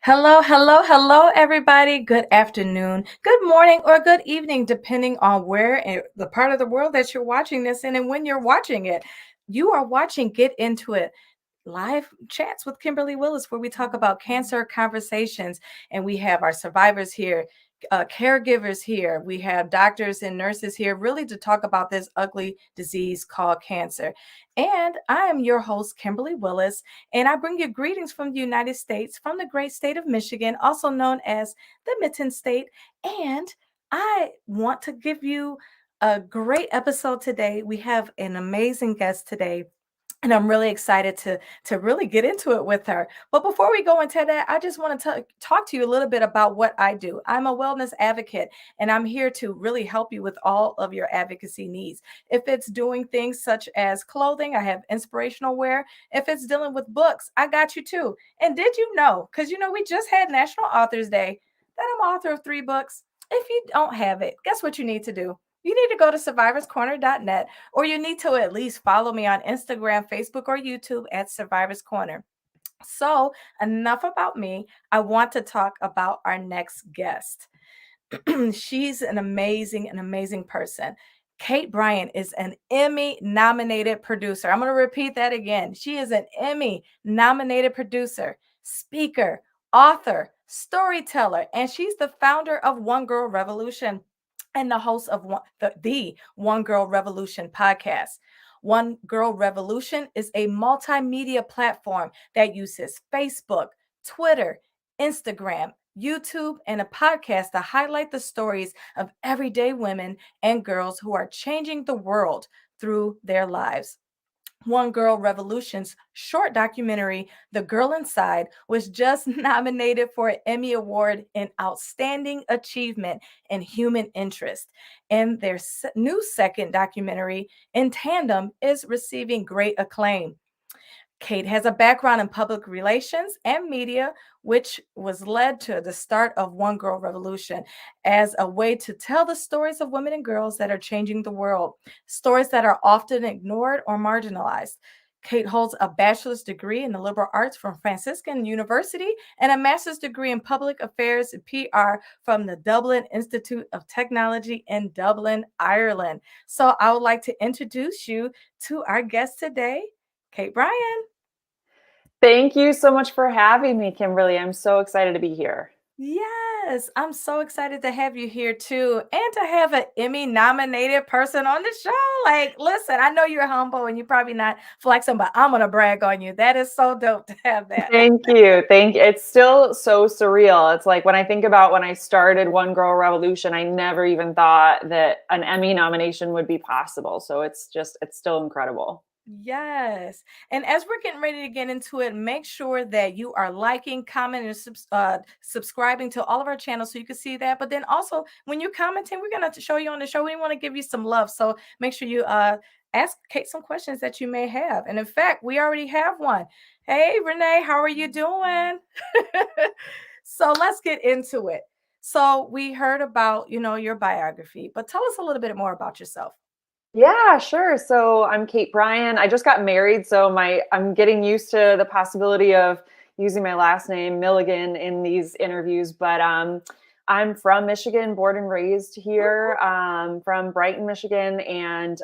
Hello, hello, hello, everybody. Good afternoon, good morning, or good evening, depending on where in the part of the world that you're watching this in and when you're watching it. You are watching Get Into It live chats with Kimberly Willis, where we talk about cancer conversations, and we have our survivors here, caregivers here, we have doctors and nurses here, really to talk about this ugly disease called cancer. And I am your host, Kimberly Willis, and I bring you greetings from the United States, from the great state of Michigan, also known as the Mitten State. And I want to give you a great episode today. We have an amazing guest today, and I'm really excited to really get into it with her. But before we go into that, I just want to talk to you a little bit about what I do. I'm a wellness advocate, and I'm here to really help you with all of your advocacy needs. If it's doing things such as clothing, I have inspirational wear. If it's dealing with books, I got you too. And did you know, because we just had National Authors Day, that I'm author of 3 books. If you don't have it, guess what you need to do? You need to go to survivorscorner.net, or you need to at least follow me on Instagram, Facebook, or YouTube at Survivors Corner. So, enough about me. I want to talk about our next guest. She's an amazing person. Kate Bryan is an Emmy nominated producer. I'm going to repeat that again. She is an Emmy nominated producer, speaker, author, storyteller, and she's the founder of One Girl Revolution and the host of the One Girl Revolution podcast. One Girl Revolution is a multimedia platform that uses Facebook, Twitter, Instagram, YouTube, and a podcast to highlight the stories of everyday women and girls who are changing the world through their lives. One Girl Revolution's short documentary, The Girl Inside, was just nominated for an Emmy Award in Outstanding Achievement in Human Interest. And their new second documentary, In Tandem, is receiving great acclaim. Kate has a background in public relations and media, which was led to the start of One Girl Revolution as a way to tell the stories of women and girls that are changing the world, stories that are often ignored or marginalized. Kate holds a bachelor's degree in the liberal arts from Franciscan University and a master's degree in public affairs and PR from the Dublin Institute of Technology in Dublin, Ireland. So I would like to introduce you to our guest today, Kate Bryan. Thank you so much for having me, Kimberly. I'm so excited to be here. Yes, I'm so excited to have you here too, and to have an Emmy nominated person on the show. Like, listen, I know you're humble and you're probably not flexing, but I'm gonna brag on you. That is so dope to have that. Thank you. Thank you. It's still so surreal. It's like when I think about when I started One Girl Revolution, I never even thought that an Emmy nomination would be possible. So it's still incredible. Yes. And as we're getting ready to get into it, make sure that you are liking, commenting, and subscribing to all of our channels so you can see that. But then also, when you're commenting, we're going to show you on the show. We want to give you some love. So make sure you ask Kate some questions that you may have. And in fact, we already have one. Hey, Renee, how are you doing? So let's get into it. So we heard about, your biography, but tell us a little bit more about yourself. Yeah, sure. So I'm Kate Bryan. I just got married, so I'm getting used to the possibility of using my last name Milligan in these interviews. But I'm from Michigan, born and raised here, from Brighton, Michigan, and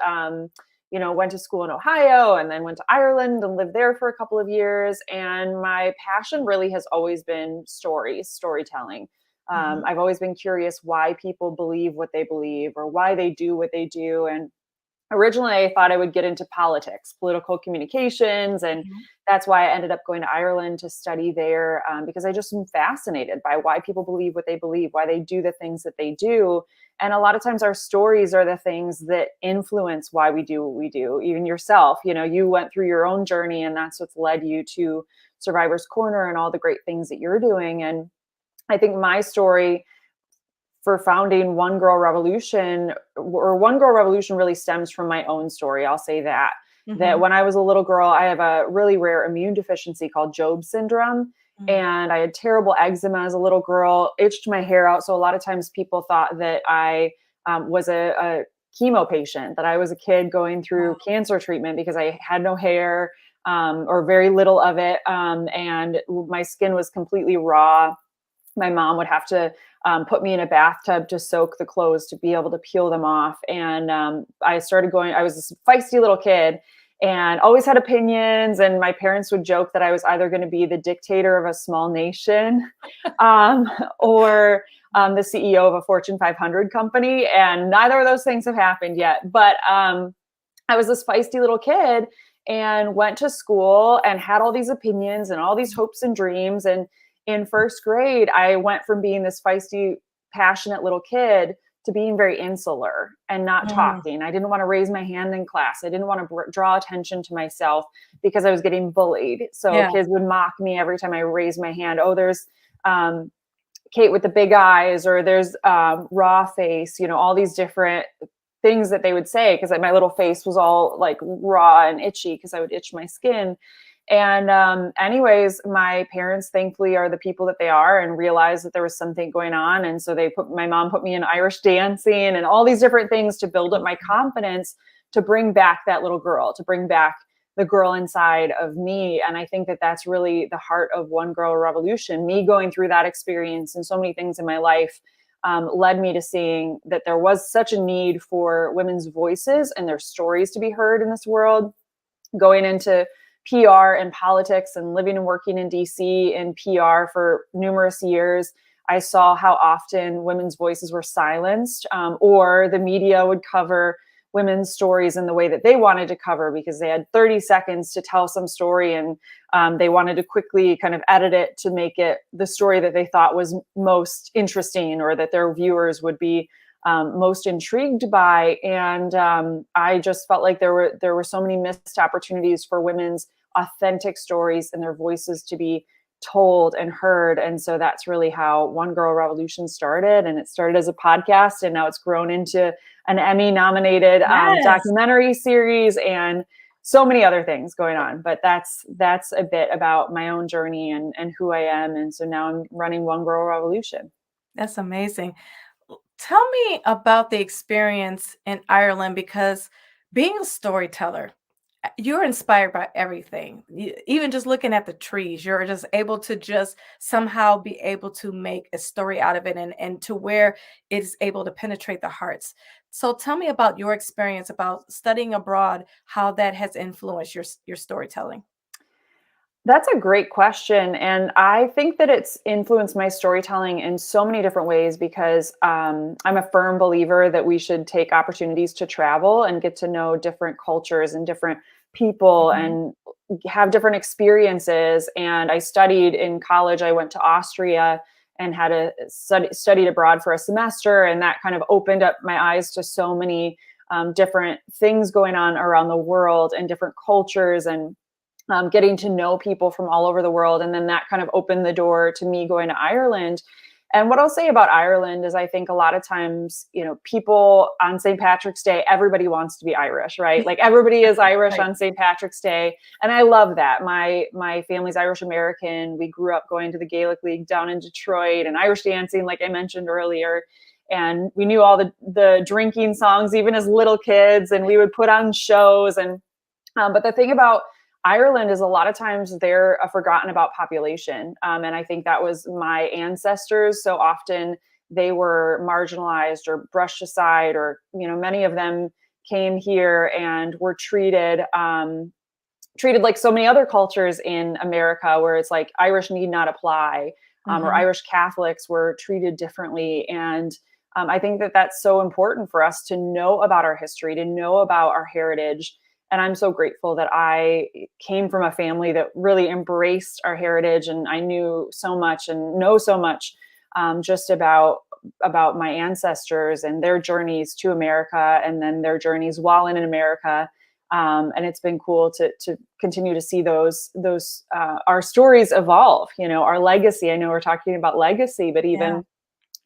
went to school in Ohio, and then went to Ireland and lived there for a couple of years. And my passion really has always been storytelling. I've always been curious why people believe what they believe or why they do what they do, and originally I thought I would get into politics, political communications. And Mhm. that's why I ended up going to Ireland to study there, because I just am fascinated by why people believe what they believe, why they do the things that they do. And a lot of times our stories are the things that influence why we do what we do. Even yourself, you went through your own journey, and that's what's led you to Survivor's Corner and all the great things that you're doing. And I think my story for founding One Girl Revolution, or One Girl Revolution, really stems from my own story. I'll say that Mhm. when I was a little girl, I have a really rare immune deficiency called Job syndrome. Mm. And I had terrible eczema as a little girl, itched my hair out. So a lot of times people thought that I was a chemo patient, that I was a kid going through Wow. cancer treatment because I had no hair, or very little of it. And my skin was completely raw. My mom would have to put me in a bathtub to soak the clothes to be able to peel them off. And I was this feisty little kid and always had opinions. And my parents would joke that I was either going to be the dictator of a small nation, um, or the CEO of a Fortune 500 company. And neither of those things have happened yet. But I was this feisty little kid and went to school and had all these opinions and all these hopes and dreams. And in first grade, I went from being this feisty, passionate little kid to being very insular and not Mm. talking. I didn't want to raise my hand in class. I didn't want to draw attention to myself because I was getting bullied. So Yeah. kids would mock me every time I raised my hand. Oh, there's um, Kate with the big eyes, or there's raw face, all these different things that they would say, because my little face was all like raw and itchy because I would itch my skin. And anyways, my parents thankfully are the people that they are and realized that there was something going on. And so my mom put me in Irish dancing and all these different things to build up my confidence, to bring back that little girl, to bring back the girl inside of me. And I think that that's really the heart of One Girl Revolution. Me going through that experience and so many things in my life led me to seeing that there was such a need for women's voices and their stories to be heard in this world. Going into PR and politics and living and working in DC in PR for numerous years, I saw how often women's voices were silenced, or the media would cover women's stories in the way that they wanted to cover because they had 30 seconds to tell some story, and they wanted to quickly kind of edit it to make it the story that they thought was most interesting or that their viewers would be most intrigued by. And I just felt like there were so many missed opportunities for women's authentic stories and their voices to be told and heard. And so that's really how One Girl Revolution started. And it started as a podcast, and now it's grown into an Emmy nominated Yes. documentary series and so many other things going on. But that's a bit about my own journey and who I am. And so now I'm running One Girl Revolution. That's amazing. Tell me about the experience in Ireland, because being a storyteller, you're inspired by everything. Even just looking at the trees, you're just able to just somehow be able to make a story out of it, and to where it is able to penetrate the hearts. So tell me about your experience about studying abroad, how that has influenced your storytelling. That's a great question. And I think that it's influenced my storytelling in so many different ways because I'm a firm believer that we should take opportunities to travel and get to know different cultures and different people Mhm. and have different experiences. And I studied in college, I went to Austria and had studied abroad for a semester. And that kind of opened up my eyes to so many different things going on around the world and different cultures, and getting to know people from all over the world. And then that kind of opened the door to me going to Ireland. And what I'll say about Ireland is I think a lot of times, people on St. Patrick's Day, everybody wants to be Irish, right? Like everybody is Irish Right. on St. Patrick's Day. And I love that. My family's Irish American. We grew up going to the Gaelic League down in Detroit and Irish dancing, like I mentioned earlier. And we knew all the drinking songs, even as little kids, and we would put on shows. And but the thing about Ireland is a lot of times they're a forgotten about population. And I think that was my ancestors. So often they were marginalized or brushed aside, or, many of them came here and were treated like so many other cultures in America, where it's like Irish need not apply, or Mhm. Irish Catholics were treated differently. And I think that that's so important for us to know about our history, to know about our heritage. And I'm so grateful that I came from a family that really embraced our heritage, and I knew so much and know so much just about my ancestors and their journeys to America, and then their journeys while in America. And it's been cool to continue to see those our stories evolve. Our legacy. I know we're talking about legacy, but Yeah. even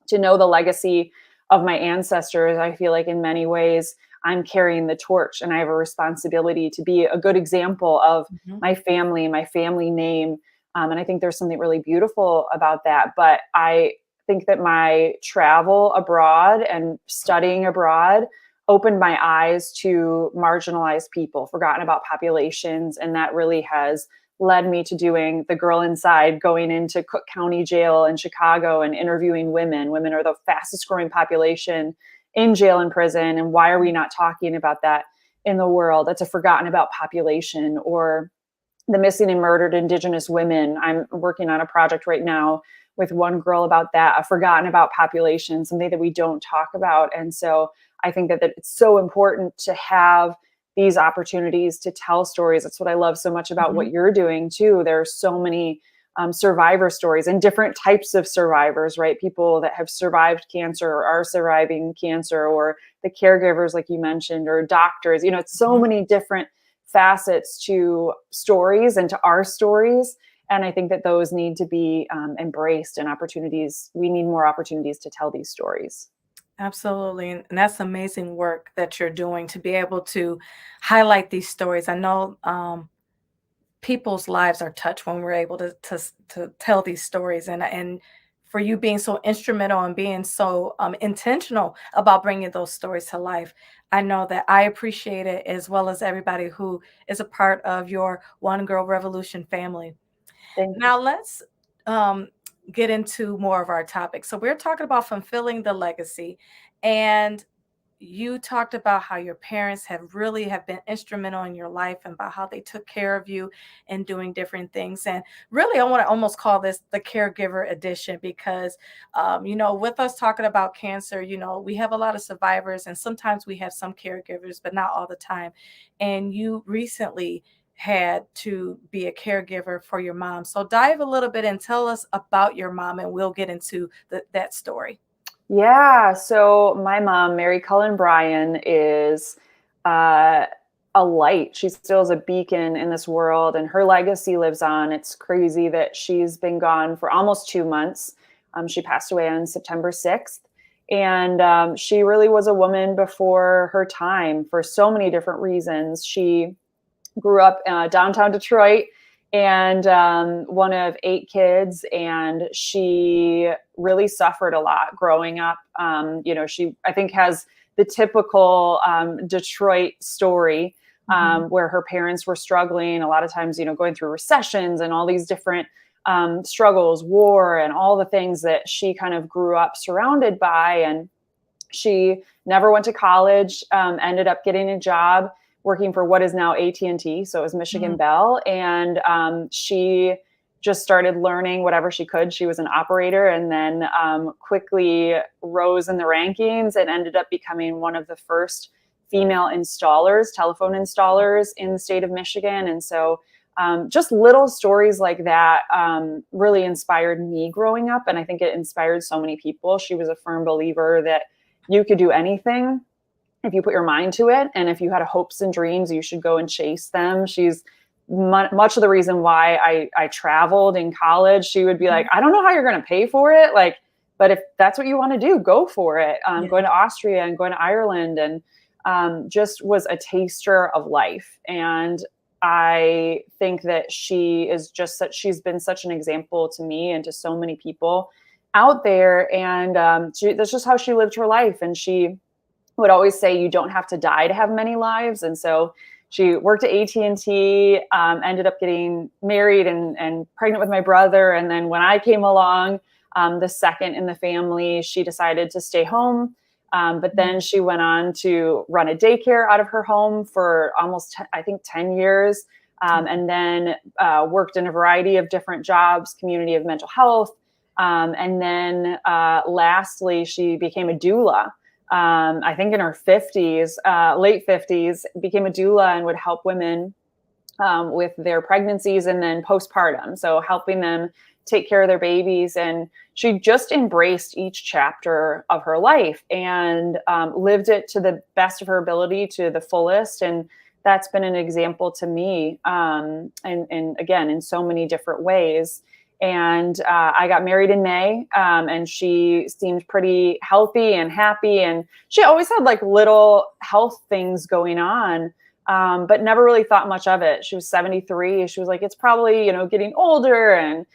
to know the legacy of my ancestors, I feel like in many ways I'm carrying the torch, and I have a responsibility to be a good example of Mhm. my family name. And I think there's something really beautiful about that. But I think that my travel abroad and studying abroad opened my eyes to marginalized people, forgotten about populations. And that really has led me to doing the Girl Inside, going into Cook County Jail in Chicago and interviewing women. Women are the fastest growing population in jail and prison. And why are we not talking about that in the world? That's a forgotten about population. Or the missing and murdered Indigenous women. I'm working on a project right now with one girl about that, a forgotten about population, something that we don't talk about. And so I think that it's so important to have these opportunities to tell stories. That's what I love so much about what Mhm. you're doing too. There are so many survivor stories and different types of survivors, right? People that have survived cancer or are surviving cancer, or the caregivers, like you mentioned, or doctors. It's so Mhm. many different facets to stories and to our stories. And I think that those need to be embraced, and opportunities. We need more opportunities to tell these stories. Absolutely. And that's amazing work that you're doing to be able to highlight these stories. I know people's lives are touched when we're able to tell these stories, and for you being so instrumental and being so intentional about bringing those stories to life. I know that I appreciate it, as well as everybody who is a part of your One Girl Revolution family. Thank you. Now let's um, get into more of our topic. So we're talking about fulfilling the legacy, and you talked about how your parents have been instrumental in your life, and about how they took care of you and doing different things. And really, I want to almost call this the caregiver edition, because with us talking about cancer, we have a lot of survivors, and sometimes we have some caregivers, but not all the time. And you recently had to be a caregiver for your mom. So dive a little bit and tell us about your mom, and we'll get into that story. Yeah. So my mom, Mary Cullen Bryan, is uh, a light. She still is a beacon in this world, and her legacy lives on. It's crazy that she's been gone for almost 2 months. She passed away on September 6th. And she really was a woman before her time for so many different reasons. She grew up downtown Detroit, and one of 8 kids, and she really suffered a lot growing up. She, I think, has the typical Detroit story, Mhm. where her parents were struggling a lot of times, going through recessions and all these different struggles, war, and all the things that she kind of grew up surrounded by. And she never went to college, ended up getting a job working for what is now AT&T. So it was Michigan Mhm. Bell. And she just started learning whatever she could. She was an operator, and then quickly rose in the rankings and ended up becoming one of the first female installers, telephone installers in the state of Michigan. And so just little stories like that really inspired me growing up. And I think it inspired so many people. She was a firm believer that you could do anything if you put your mind to it. And if you had hopes and dreams, you should go and chase them. She's much of the reason why I traveled in college. She would be like, Mhm. I don't know how you're going to pay for it. Like, but if that's what you want to do, go for it. Yeah. Going to Austria and going to Ireland, and just was a taster of life. And I think that she is just such, she's been such an example to me and to so many people out there. And that's just how she lived her life. And she would always say, you don't have to die to have many lives. And so she worked at AT&T, ended up getting married and pregnant with my brother. And then when I came along, the second in the family, she decided to stay home. But Mhm. then she went on to run a daycare out of her home for almost, I think, 10 years. And then worked in a variety of different jobs, community of mental health, And then lastly, she became a doula. I think in her 50s, late 50s, became a doula and would help women with their pregnancies and then postpartum. So helping them take care of their babies. And she just embraced each chapter of her life and lived it to the best of her ability, to the fullest. And that's been an example to me. And again, in so many different ways. And I got married in May, and she seemed pretty healthy and happy. And she always had like little health things going on, but never really thought much of it. She was 73. She was like, it's probably, getting older and,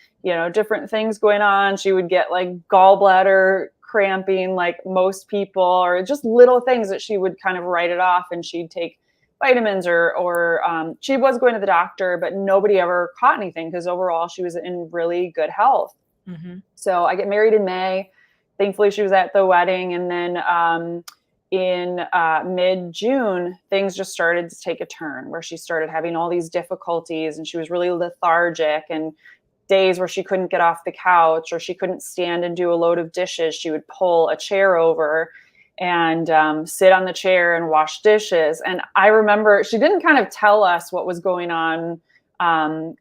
different things going on. She would get like gallbladder cramping like most people, or just little things that she would kind of write it off, and she'd take vitamins or she was going to the doctor, but nobody ever caught anything because overall she was in really good health. Mm-hmm. So I get married in May. Thankfully, she was at the wedding. And then in mid-June, things just started to take a turn where she started having all these difficulties, and she was really lethargic, and days where she couldn't get off the couch or she couldn't stand and do a load of dishes. She would pull a chair over and sit on the chair and wash dishes. And I remember she didn't kind of tell us what was going on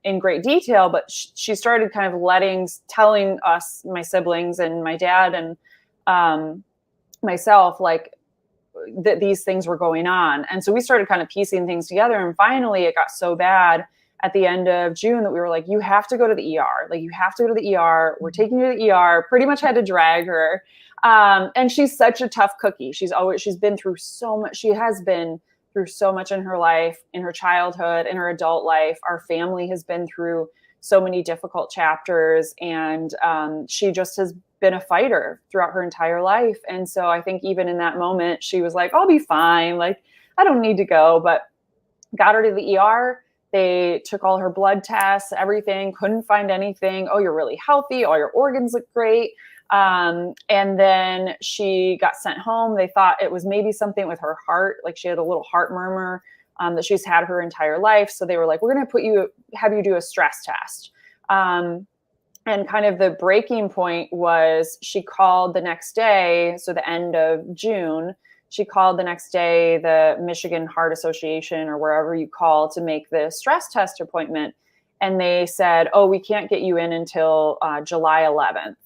in great detail, but she started kind of telling us, my siblings and my dad and myself, like that these things were going on. And so we started kind of piecing things together. And finally it got so bad at the end of June that we were like, you have to go to the ER. Like, you have to go to the ER. We're taking you to the ER. Pretty much had to drag her. And she's such a tough cookie. She's been through so much. She has been through so much in her life, in her childhood, in her adult life. Our family has been through so many difficult chapters, and she just has been a fighter throughout her entire life. And so I think even in that moment, she was like, I'll be fine. Like, I don't need to go, but got her to the ER. They took all her blood tests, everything, couldn't find anything. Oh, you're really healthy. All your organs look great. And then she got sent home. They thought it was maybe something with her heart. Like, she had a little heart murmur that she's had her entire life. So they were like, we're going to have you do a stress test. And kind of the breaking point was she called the next day. So the end of June, she called the next day, the Michigan Heart Association or wherever you call to make the stress test appointment. And they said, oh, we can't get you in until July 11th.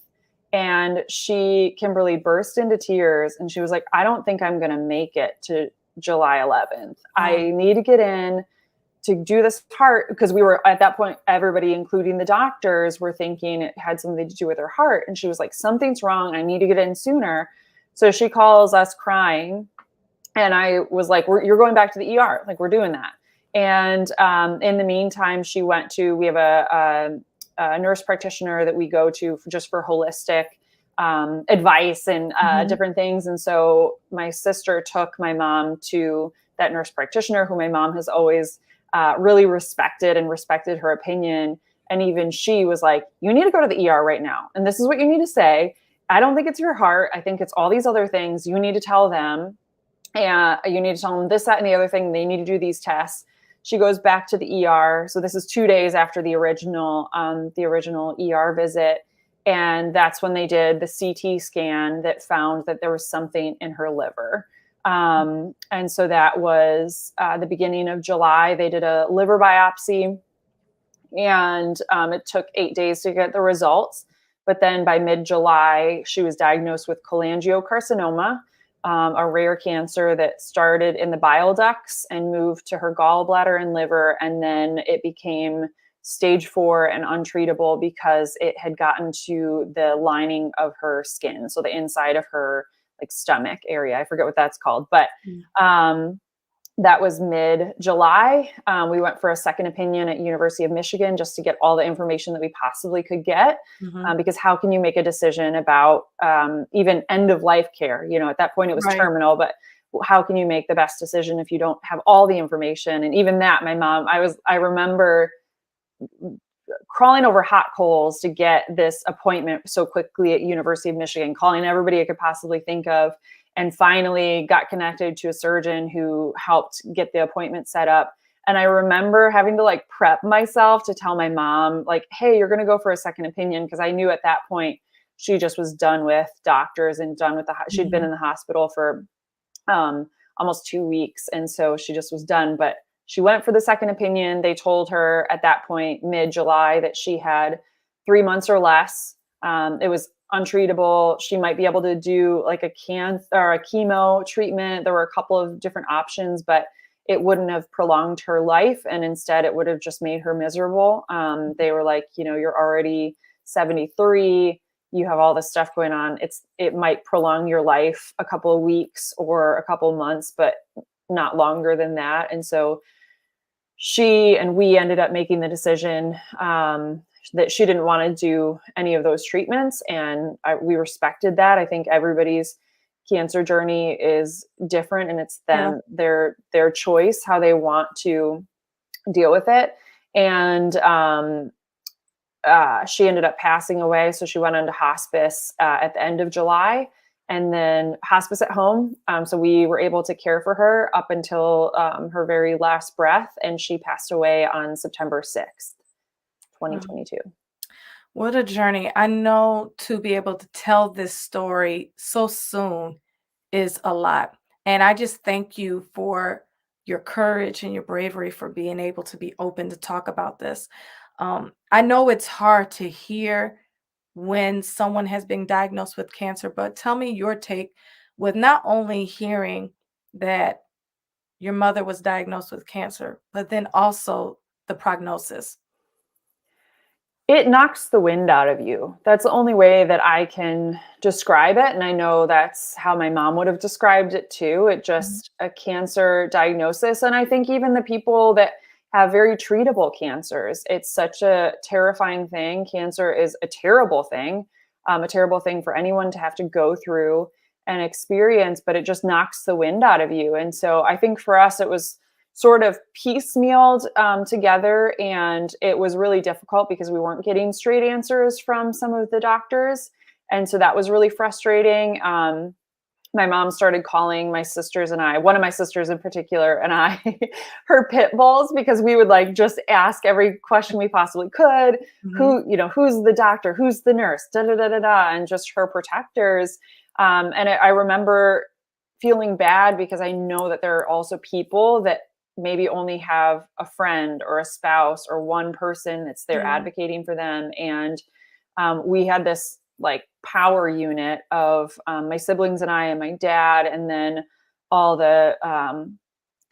And Kimberly burst into tears, and she was like, I don't think I'm going to make it to July 11th. I need to get in to do this heart, because we were at that point, everybody, including the doctors, were thinking it had something to do with her heart. And she was like, something's wrong. I need to get in sooner. So she calls us crying. And I was like, you're going back to the ER. Like, we're doing that. And in the meantime, we have a nurse practitioner that we go to just for holistic advice and different things. And so my sister took my mom to that nurse practitioner, who my mom has always really respected her opinion. And even she was like, you need to go to the ER right now. And this is what you need to say. I don't think it's your heart. I think it's all these other things. You need to tell them. And you need to tell them this, that, and the other thing. They need to do these tests. She goes back to the ER. So this is 2 days after the original ER visit. And that's when they did the CT scan that found that there was something in her liver. And so that was the beginning of July. They did a liver biopsy, and it took 8 days to get the results. But then by mid-July, she was diagnosed with cholangiocarcinoma, a rare cancer that started in the bile ducts and moved to her gallbladder and liver. And then it became stage 4 and untreatable because it had gotten to the lining of her skin. So the inside of her like stomach area. I forget what that's called, but that was mid-July. We went for a second opinion at University of Michigan just to get all the information that we possibly could get, because how can you make a decision about even end of life care? At that point it was terminal, but how can you make the best decision if you don't have all the information? And even that, my mom, I remember crawling over hot coals to get this appointment so quickly at University of Michigan, calling everybody I could possibly think of, and finally got connected to a surgeon who helped get the appointment set up. And I remember having to like prep myself to tell my mom, like, hey, you're going to go for a second opinion. Because I knew at that point she just was done with doctors and done with she'd been in the hospital for almost 2 weeks. And so she just was done. But she went for the second opinion. They told her at that point, mid-July, that she had 3 months or less. It was untreatable. She might be able to do like a chemo treatment. There were a couple of different options, but it wouldn't have prolonged her life. And instead it would have just made her miserable. They were like, you're already 73. You have all this stuff going on. It might prolong your life a couple of weeks or a couple of months, but not longer than that. And so she and we ended up making the decision that she didn't want to do any of those treatments. And we respected that. I think everybody's cancer journey is different, and it's them, their choice, how they want to deal with it. And she ended up passing away. So she went into hospice at the end of July, and then hospice at home. So we were able to care for her up until her very last breath. And she passed away on September 6th, 2022. What a journey. I know to be able to tell this story so soon is a lot. And I just thank you for your courage and your bravery for being able to be open to talk about this. I know it's hard to hear when someone has been diagnosed with cancer, but tell me your take with not only hearing that your mother was diagnosed with cancer, but then also the prognosis. It knocks the wind out of you. That's the only way that I can describe it. And I know that's how my mom would have described it too. It just a cancer diagnosis. And I think even the people that have very treatable cancers, it's such a terrifying thing. Cancer is a terrible thing for anyone to have to go through and experience, but it just knocks the wind out of you. And so I think for us, it was sort of piecemealed together. And it was really difficult because we weren't getting straight answers from some of the doctors. And so that was really frustrating. My mom started calling my sisters and I, one of my sisters in particular, and I, her pit bulls, because we would like just ask every question we possibly could. Who's the doctor? Who's the nurse? Da, da, da, da, da, and just her protectors. And I remember feeling bad because I know that there are also people that maybe only have a friend or a spouse or one person that's there advocating for them. And we had this like power unit of my siblings and I and my dad, and then all the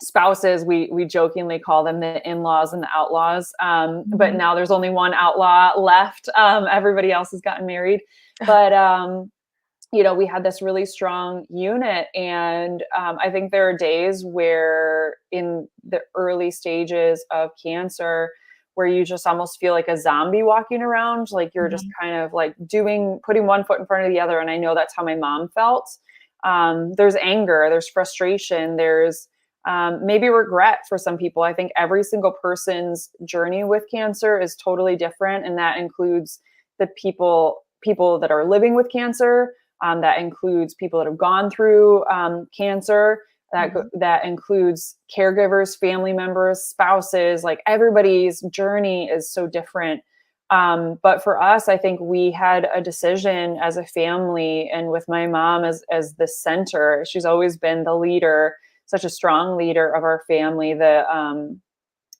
spouses. We jokingly call them the in-laws and the outlaws. But now there's only one outlaw left. Everybody else has gotten married. But we had this really strong unit. And I think there are days where in the early stages of cancer, where you just almost feel like a zombie walking around, like you're just kind of like putting one foot in front of the other. And I know that's how my mom felt. There's anger, there's frustration, there's maybe regret for some people. I think every single person's journey with cancer is totally different. And that includes the people that are living with cancer. That includes people that have gone through cancer. That includes caregivers, family members, spouses. Like everybody's journey is so different. But for us, I think we had a decision as a family, and with my mom as the center. She's always been the leader, such a strong leader of our family, the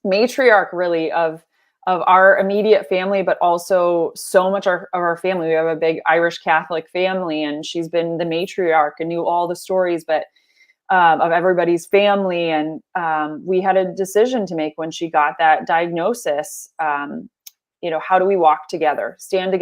matriarch really of our immediate family, but also so much of our family. We have a big Irish Catholic family, and she's been the matriarch and knew all the stories, but of everybody's family. And we had a decision to make when she got that diagnosis. How do we walk together, stand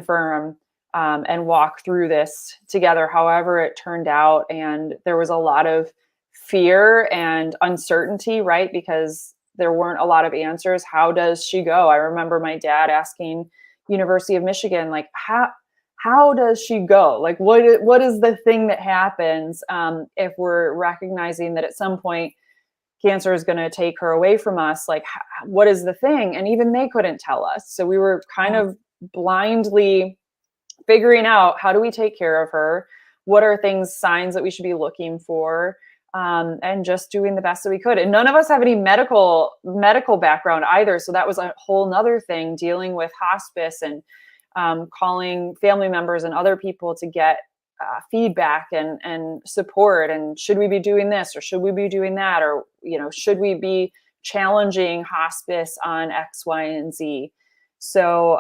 firm, and walk through this together, however it turned out. And there was a lot of fear and uncertainty, right? Because there weren't a lot of answers. How does she go? I remember my dad asking University of Michigan, like, how does she go? Like, what is the thing that happens if we're recognizing that at some point cancer is going to take her away from us? Like, what is the thing? And even they couldn't tell us. So we were kind of blindly figuring out, how do we take care of her? What are signs that we should be looking for? and just doing the best that we could. And none of us have any medical background either. So that was a whole nother thing, dealing with hospice and calling family members and other people to get feedback and support. And should we be doing this, or should we be doing that? Or, should we be challenging hospice on X, Y, and Z? So,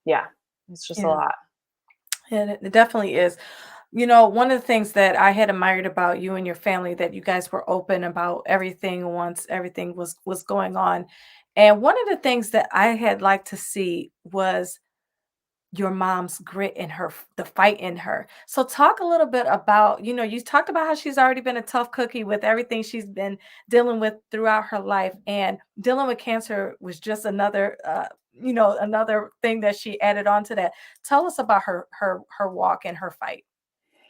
yeah, it's just a lot. Yeah, it definitely is. One of the things that I had admired about you and your family, that you guys were open about everything once everything was going on. And one of the things that I had liked to see was your mom's grit in her, the fight in her. So talk a little bit about, you talked about how she's already been a tough cookie with everything she's been dealing with throughout her life, and dealing with cancer was just another another thing that she added on to that. Tell us about her walk and her fight.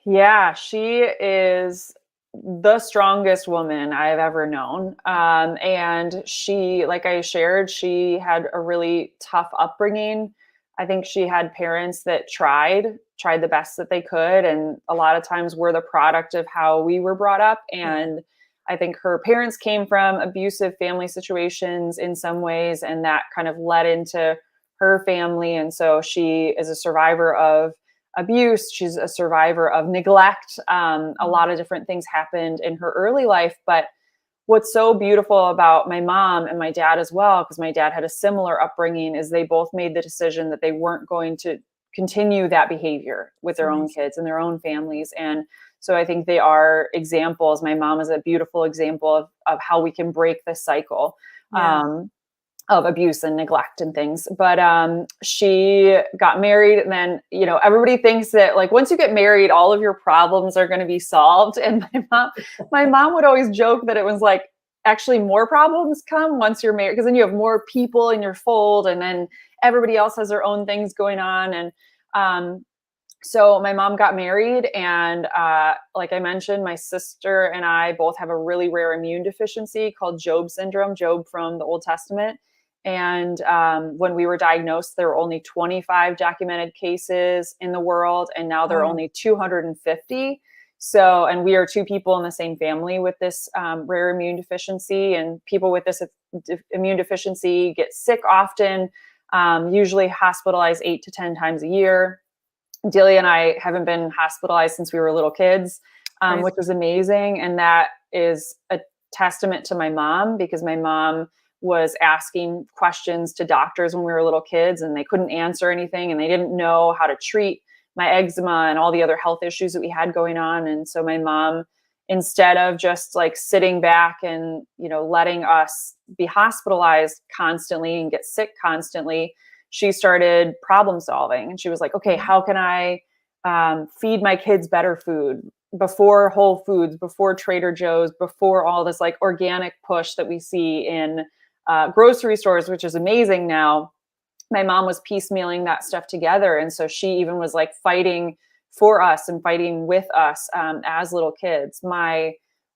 Yeah, she is the strongest woman I've ever known. And she, like I shared, she had a really tough upbringing. I think she had parents that tried the best that they could. And a lot of times we're the product of how we were brought up. And I think her parents came from abusive family situations in some ways, and that kind of led into her family. And so she is a survivor of abuse. She's a survivor of neglect. A lot of different things happened in her early life. But what's so beautiful about my mom and my dad as well, because my dad had a similar upbringing, is they both made the decision that they weren't going to continue that behavior with their own kids and their own families. And so I think they are examples. My mom is a beautiful example of how we can break the cycle. Of abuse and neglect and things. But she got married, and then, everybody thinks that, like, once you get married, all of your problems are going to be solved. And my mom would always joke that it was like, actually more problems come once you're married, because then you have more people in your fold, and then everybody else has their own things going on. And so my mom got married, and like I mentioned, my sister and I both have a really rare immune deficiency called Job syndrome, Job from the Old Testament. And when we were diagnosed, there were only 25 documented cases in the world, and now there are only 250. So, and we are two people in the same family with this rare immune deficiency, and people with this immune deficiency get sick often, usually hospitalized 8 to 10 times a year. Delia and I haven't been hospitalized since we were little kids, which is amazing. And that is a testament to my mom, because my mom was asking questions to doctors when we were little kids, and they couldn't answer anything, and they didn't know how to treat my eczema and all the other health issues that we had going on. And so my mom, instead of just like sitting back and, letting us be hospitalized constantly and get sick constantly, she started problem solving. And she was like, okay, how can I feed my kids better food before Whole Foods, before Trader Joe's, before all this like organic push that we see in grocery stores, which is amazing now. My mom was piecemealing that stuff together. And so she even was like fighting for us and fighting with us as little kids. My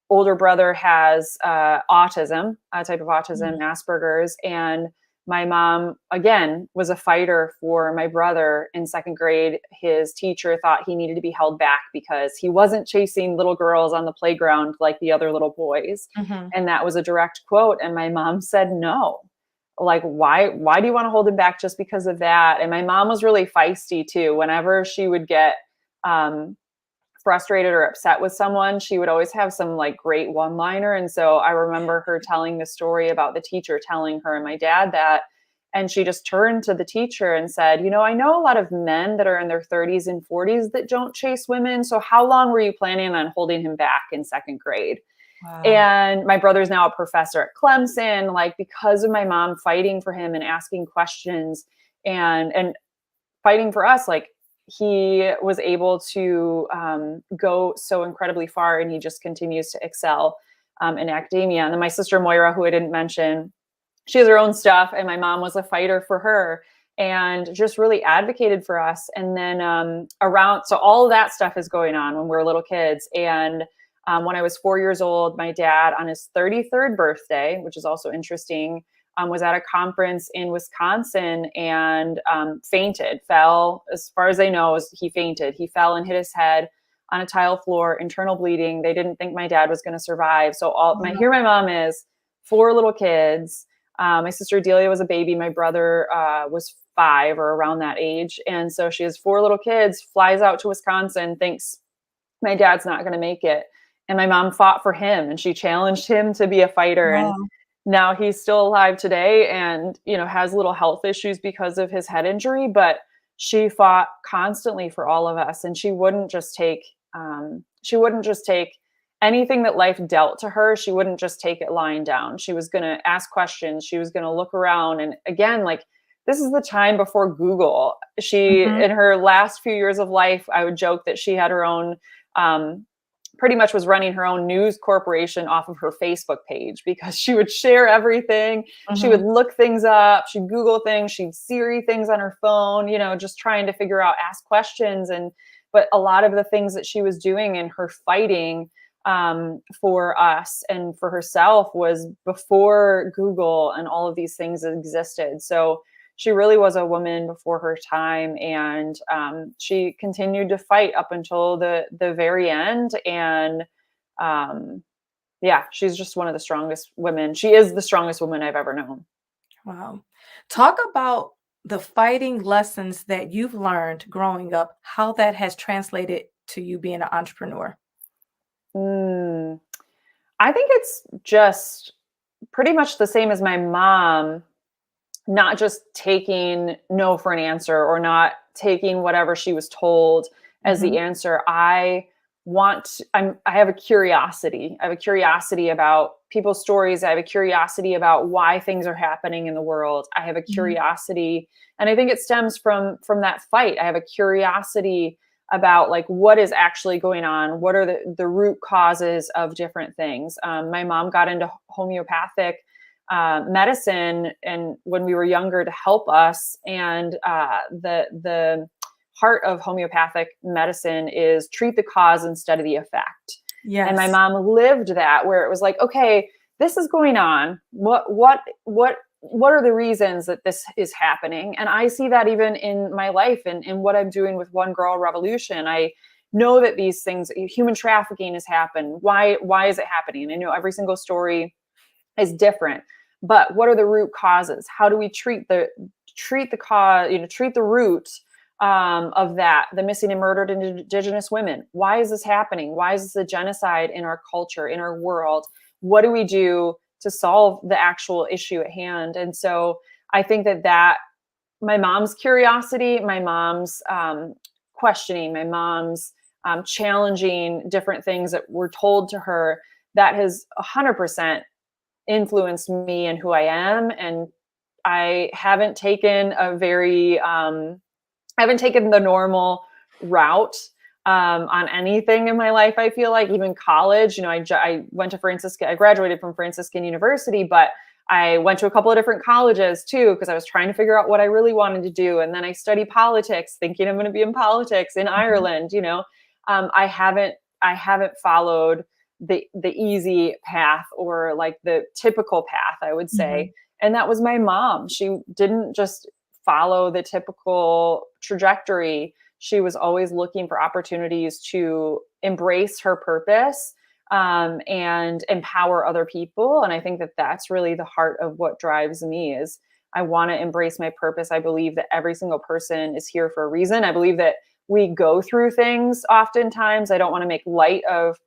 older brother has autism, a type of autism, Asperger's. And my mom, again, was a fighter for my brother in second grade. His teacher thought he needed to be held back because he wasn't chasing little girls on the playground like the other little boys. And that was a direct quote. And my mom said, no, like, why do you want to hold him back just because of that? And my mom was really feisty too. Whenever she would get frustrated or upset with someone, she would always have some like great one-liner. And so I remember her telling the story about the teacher telling her and my dad that, and she just turned to the teacher and said, I know a lot of men that are in their 30s and 40s that don't chase women. So how long were you planning on holding him back in second grade? Wow. And my brother's now a professor at Clemson, like, because of my mom fighting for him and asking questions and fighting for us, like, he was able to go so incredibly far, and he just continues to excel in academia. And then my sister Moira, who I didn't mention, she has her own stuff, and my mom was a fighter for her and just really advocated for us. And then so all of that stuff is going on when we're little kids. And when I was 4 years old, my dad, on his 33rd birthday, which is also interesting, was at a conference in Wisconsin and fell, as far as I know, he fainted. He fell and hit his head on a tile floor, internal bleeding. They didn't think my dad was going to survive. So here my mom is, 4 little kids. My sister Delia was a baby. My brother was 5 or around that age. And so she has 4 little kids, flies out to Wisconsin, thinks my dad's not going to make it. And my mom fought for him, and she challenged him to be a fighter. Wow. And now he's still alive today and, has little health issues because of his head injury, but she fought constantly for all of us. And she wouldn't just take anything that life dealt to her. She wouldn't just take it lying down. She was going to ask questions. She was going to look around. And again, like, this is the time before Google. In her last few years of life, I would joke that she had her own, pretty much was running her own news corporation off of her Facebook page, because she would share everything. She would look things up. She'd Google things. She'd Siri things on her phone, just trying to figure out, ask questions. But a lot of the things that she was doing in her fighting for us and for herself was before Google and all of these things existed. So she really was a woman before her time, and she continued to fight up until the very end. And she's just one of the strongest women. She is the strongest woman I've ever known. Wow. Talk about the fighting lessons that you've learned growing up, how that has translated to you being an entrepreneur. I think it's just pretty much the same as my mom. Not just taking no for an answer, or not taking whatever she was told as the answer. I have a curiosity. I have a curiosity about people's stories. I have a curiosity about why things are happening in the world. I have a curiosity, and I think it stems from that fight. I have a curiosity about, like, what is actually going on? What are the root causes of different things? My mom got into homeopathic medicine, and when we were younger, to help us. And the heart of homeopathic medicine is treat the cause instead of the effect. Yes. And my mom lived that, where it was like, okay, this is going on. What are the reasons that this is happening? And I see that even in my life and in what I'm doing with One Girl Revolution. I know that these things, human trafficking has happened. Why is it happening? I know every single story is different, but what are the root causes? How do we treat the cause, treat the root of that, the missing and murdered Indigenous women? Why is this happening? Why is this a genocide in our culture, in our world? What do we do to solve the actual issue at hand? And so I think that my mom's curiosity, my mom's questioning, my mom's challenging different things that were told to her, that has 100% influenced me and who I am. And I haven't taken the normal route on anything in my life. I feel like even college, I went to I graduated from Franciscan University, but I went to a couple of different colleges too, because I was trying to figure out what I really wanted to do. And then I studied politics, thinking I'm going to be in politics in Ireland. I haven't followed the easy path, or like the typical path, I would say. And that was my mom. She didn't just follow the typical trajectory. She was always looking for opportunities to embrace her purpose and empower other people. And I think that that's really the heart of what drives me. Is I want to embrace my purpose. I believe that every single person is here for a reason. I believe that we go through things oftentimes. I don't want to make light of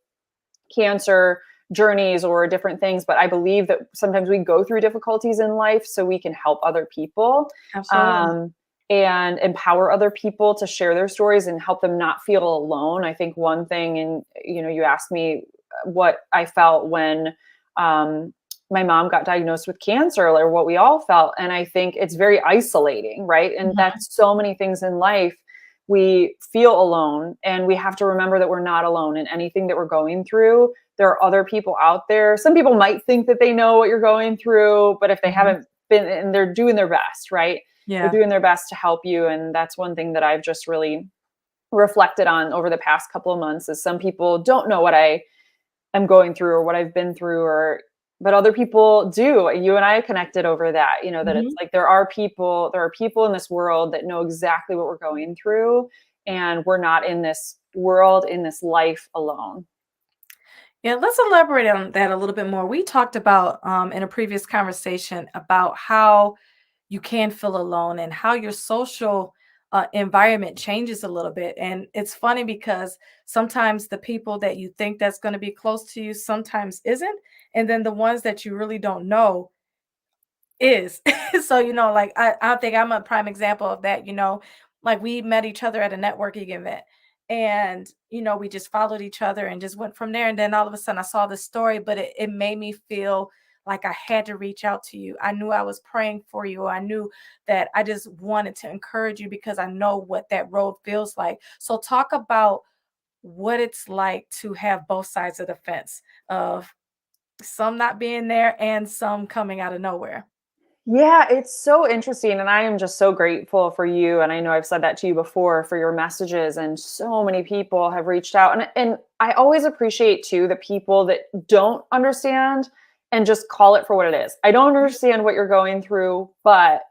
cancer journeys or different things, but I believe that sometimes we go through difficulties in life so we can help other people. Absolutely. And empower other people to share their stories and help them not feel alone. I think one thing, and you asked me what I felt when my mom got diagnosed with cancer, or what we all felt. And I think it's very isolating, right? And that's so many things in life. We feel alone, and we have to remember that we're not alone in anything that we're going through. There are other people out there. Some people might think that they know what you're going through, but if they haven't been, and they're doing their best, right? Yeah. They're doing their best to help you. And that's one thing that I've just really reflected on over the past couple of months, is some people don't know what I am going through or what I've been through, but other people do. You and I connected over that, that it's like, there are people in this world that know exactly what we're going through. and we're not in this world, in this life alone. Yeah, let's elaborate on that a little bit more. We talked about in a previous conversation about how you can feel alone and how your social environment changes a little bit. And it's funny because sometimes the people that you think that's going to be close to you sometimes isn't. And then the ones that you really don't know is. So, like I think I'm a prime example of that, like we met each other at a networking event and, we just followed each other and just went from there. And then all of a sudden I saw this story, but it made me feel like I had to reach out to you. I knew I was praying for you. I knew that I just wanted to encourage you because I know what that road feels like. So talk about what it's like to have both sides of the fence of some not being there and some coming out of nowhere. Yeah, it's so interesting. And I am just so grateful for you. And I know I've said that to you before for your messages. And so many people have reached out. And I always appreciate too the people that don't understand and just call it for what it is. I don't understand what you're going through, but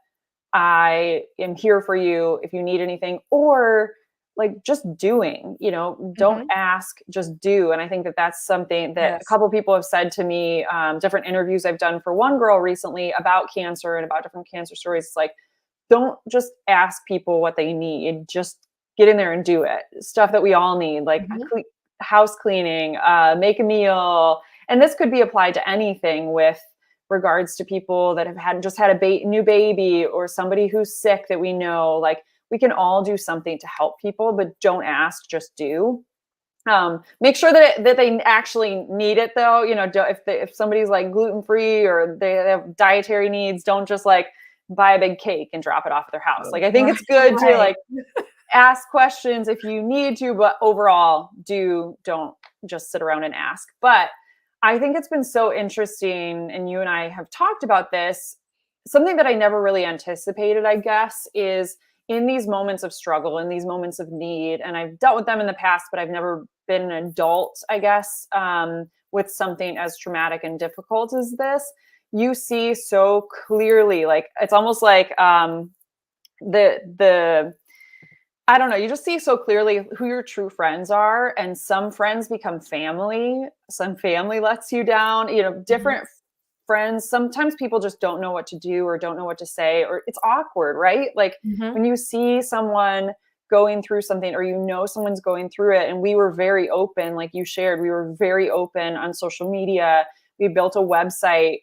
I am here for you if you need anything, or like just doing, don't Mhm. ask, just do. And I think that that's something that a Yes. couple people have said to me, different interviews I've done for one girl recently about cancer and about different cancer stories. It's like, don't just ask people what they need, just get in there and do it. Stuff that we all need, like Mhm. house cleaning, make a meal. And this could be applied to anything with regards to people that have had a new baby, or somebody who's sick that we know. Like, we can all do something to help people, but don't ask, just do. Make sure that they actually need it though. If somebody's like gluten free or they have dietary needs, don't just like buy a big cake and drop it off at their house. Like, I think Right, it's good to right. like ask questions if you need to, but overall, don't just sit around and ask. But I think it's been so interesting, and you and I have talked about this. Something that I never really anticipated, I guess, is in these moments of struggle, in these moments of need, and I've dealt with them in the past, but I've never been an adult, I guess, with something as traumatic and difficult as this. You see so clearly, like it's almost like the I don't know, you just see so clearly who your true friends are, and some friends become family, some family lets you down, Mhm. different friends. Sometimes people just don't know what to do or don't know what to say, or it's awkward, right? Like Mhm. when you see someone going through something, or someone's going through it, and we were very open, like you shared, we were very open on social media. We built a website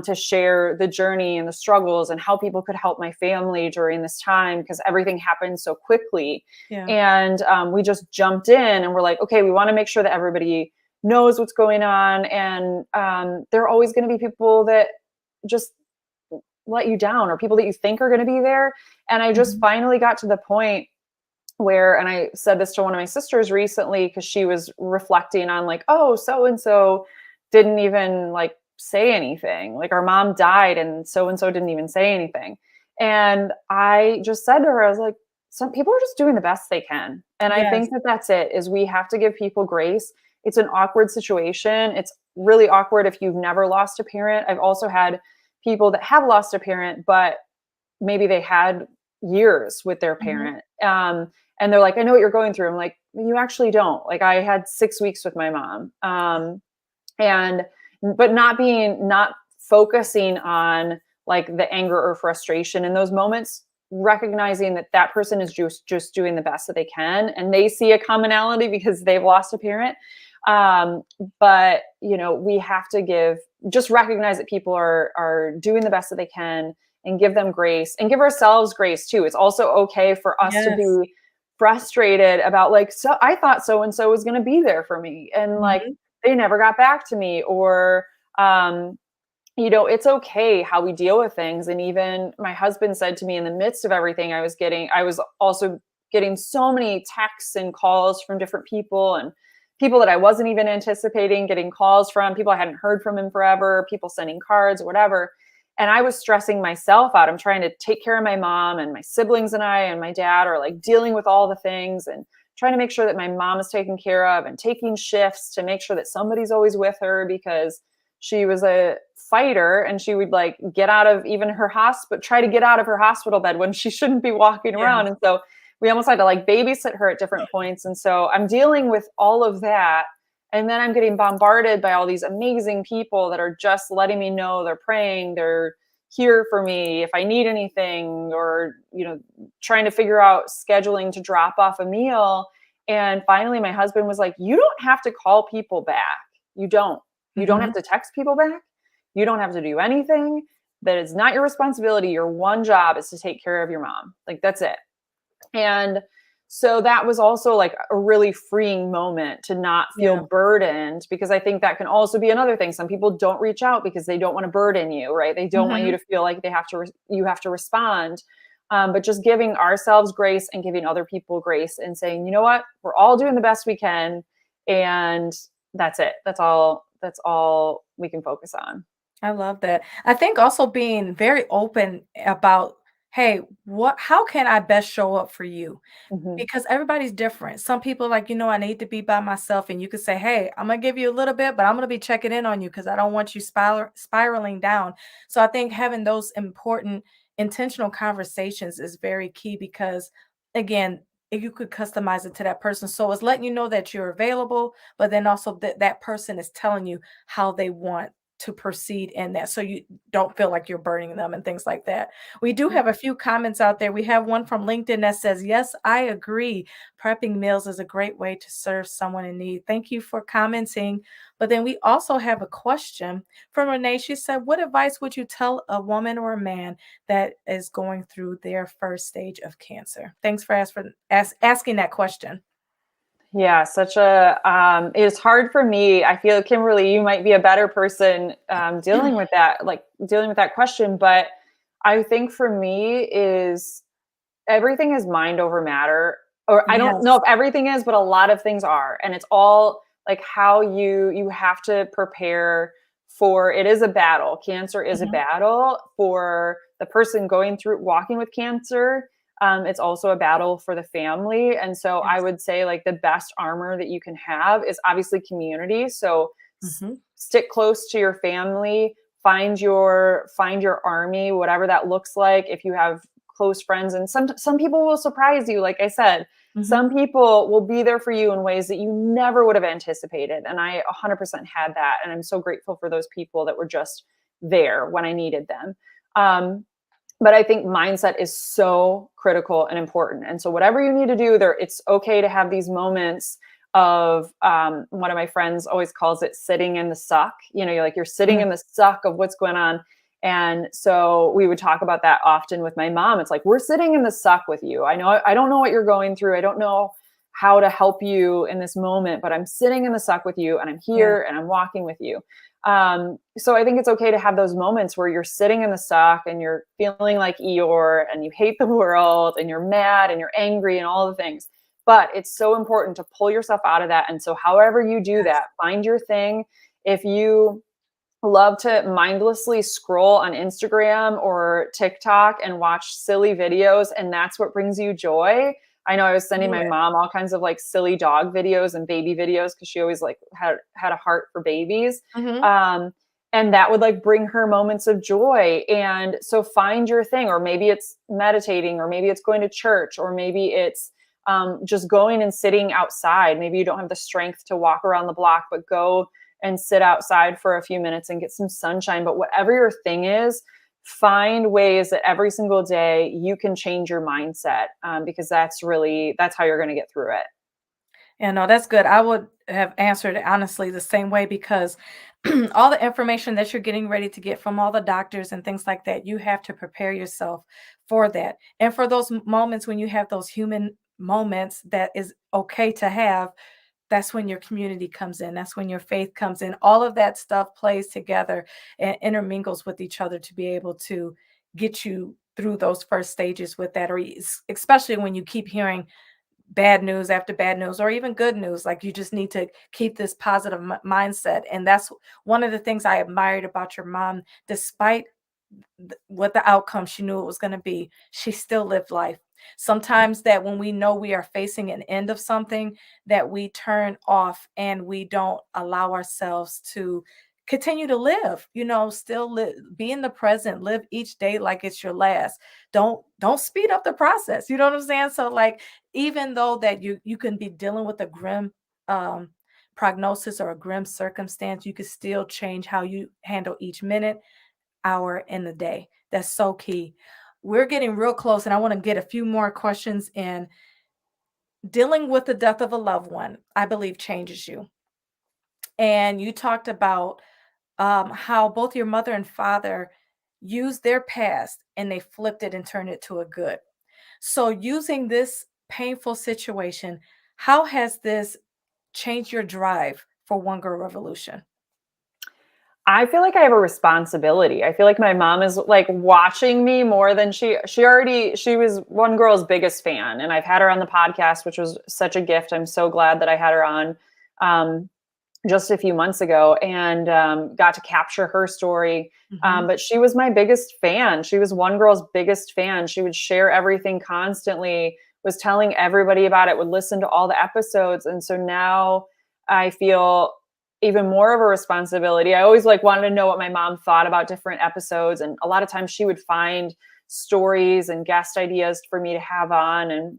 to share the journey and the struggles and how people could help my family during this time, because everything happened so quickly. Yeah. And we just jumped in and we're like, okay, we want to make sure that everybody knows what's going on. And there are always going to be people that just let you down, or people that you think are going to be there. And I just Mhm. finally got to the point where, and I said this to one of my sisters recently, because she was reflecting on like, oh, so and so didn't even like say anything. Like, our mom died and so didn't even say anything. And I just said to her, I was like, some people are just doing the best they can. And I Yes. think that that's it, is we have to give people grace. It's an awkward situation. It's really awkward if you've never lost a parent. I've also had people that have lost a parent, but maybe they had years with their Mhm. parent. And they're like, I know what you're going through. I'm like, you actually don't. Like, I had 6 weeks with my mom. And, but not focusing on like the anger or frustration in those moments, recognizing that that person is just doing the best that they can. And they see a commonality because they've lost a parent. Um, but we have to just recognize that people are doing the best that they can, and give them grace, and give ourselves grace too. It's also okay for us to Yes. be frustrated about like, so I thought so and so was going to be there for me, and like Mhm. they never got back to me, or um it's okay how we deal with things. And even my husband said to me, in the midst of everything I was also getting so many texts and calls from different people, and people that I wasn't even anticipating getting calls from, people I hadn't heard from in forever, people sending cards, whatever. And I was stressing myself out. I'm trying to take care of my mom, and my siblings and I and my dad are like dealing with all the things, and trying to make sure that my mom is taken care of, and taking shifts to make sure that somebody's always with her, because she was a fighter, and she would like get out of even her hospital, try to get out of her hospital bed when she shouldn't be walking Yeah. around. And so we almost had to like babysit her at different points. And so I'm dealing with all of that. And then I'm getting bombarded by all these amazing people that are just letting me know they're praying, they're here for me if I need anything, or, trying to figure out scheduling to drop off a meal. And finally, my husband was like, you don't have to call people back. You don't. You don't have to text people back. You don't have to do anything. That is not your responsibility. Your one job is to take care of your mom. Like, that's it. And so that was also like a really freeing moment to not feel burdened, because I think that can also be another thing. Some people don't reach out because they don't want to burden you, right? They don't want you to feel like you have to respond. But just giving ourselves grace and giving other people grace and saying, you know what, we're all doing the best we can. And that's it. That's all we can focus on. I love that. I think also being very open about, hey, how can I best show up for you? Mhm. Because everybody's different. Some people like, I need to be by myself. And you could say, hey, I'm going to give you a little bit, but I'm going to be checking in on you because I don't want you spiraling down. So I think having those important, intentional conversations is very key because, again, if you could customize it to that person. So it's letting you know that you're available, but then also that person is telling you how they want to proceed in that, so you don't feel like you're burning them and things like that. We do have a few comments out there. We have one from LinkedIn that says, yes, I agree. Prepping meals is a great way to serve someone in need. Thank you for commenting. But then we also have a question from Renee. She said, what advice would you tell a woman or a man that is going through their first stage of cancer? Thanks for asking that question. Yeah, it's hard for me. I feel, Kimberly, you might be a better person dealing with that question. But I think for me is everything is mind over matter. Or I don't know Yes. if everything is, but a lot of things are. And it's all like how you have to prepare for, it is a battle. Cancer is a Mhm. battle for the person walking with cancer. It's also a battle for the family. And so I Yes. would say like the best armor that you can have is obviously community. So Mhm. stick close to your family, find your army, whatever that looks like. If you have close friends, and some people will surprise you. Like I said, Mhm. some people will be there for you in ways that you never would have anticipated. And I 100% had that. And I'm so grateful for those people that were just there when I needed them. But I think mindset is so critical and important. And so whatever you need to do there, it's okay to have these moments of, one of my friends always calls it sitting in the suck. You're sitting Mhm. in the suck of what's going on. And so we would talk about that often with my mom. It's like, we're sitting in the suck with you. I don't know what you're going through. I don't know how to help you in this moment, but I'm sitting in the suck with you, and I'm Yeah. here and I'm walking with you. So I think it's okay to have those moments where you're sitting in the suck and you're feeling like Eeyore and you hate the world and you're mad and you're angry and all the things. But it's so important to pull yourself out of that. And so however you do Yes. that, find your thing. If you love to mindlessly scroll on Instagram or TikTok and watch silly videos, and that's what brings you joy. I know I was sending Do my it. mom all kinds of like silly dog videos and baby videos because she always like had a heart for babies. Mhm. Um, and that would like bring her moments of joy. And so find your thing, or maybe it's meditating, or maybe it's going to church, or maybe it's just going and sitting outside. Maybe you don't have the strength to walk around the block, but go and sit outside for a few minutes and get some sunshine. But whatever your thing is, find ways that every single day you can change your mindset, because that's how you're going to get through it. Yeah, no, that's good. I would have answered it honestly the same way because all the information that you're getting ready to get from all the doctors and things like that, you have to prepare yourself for that. And for those moments when you have those human moments that is okay to have, that's when your community comes in. That's when your faith comes in. All of that stuff plays together and intermingles with each other to be able to get you through those first stages with that, or especially when you keep hearing bad news after bad news or even good news. Like, you just need to keep this positive mindset. And that's one of the things I admired about your mom. Despite what the outcome she knew it was going to be, she still lived life. Sometimes that when we know we are facing an end of something, that we turn off and we don't allow ourselves to continue to live, still live, be in the present, live each day like it's your last. Don't speed up the process. You know what I'm saying? So like, even though that you can be dealing with a grim um prognosis or a grim circumstance, you can still change how you handle each minute, hour in the day. That's so key. We're getting real close, and I want to get a few more questions in. Dealing with the death of a loved one, I believe, changes you. And you talked about how both your mother and father used their past and they flipped it and turned it to a good. So, using this painful situation, how has this changed your drive for One Girl Revolution? I feel like I have a responsibility. I feel like my mom is like watching me more than she was One Girl's biggest fan, and I've had her on the podcast, which was such a gift. I'm so glad that I had her on um, just a few months ago, and got to capture her story. Mhm. But she was my biggest fan. She was One Girl's biggest fan. She would share everything constantly, was telling everybody about it, would listen to all the episodes. And so now I feel even more of a responsibility. I always like wanted to know what my mom thought about different episodes. And a lot of times she would find stories and guest ideas for me to have on. And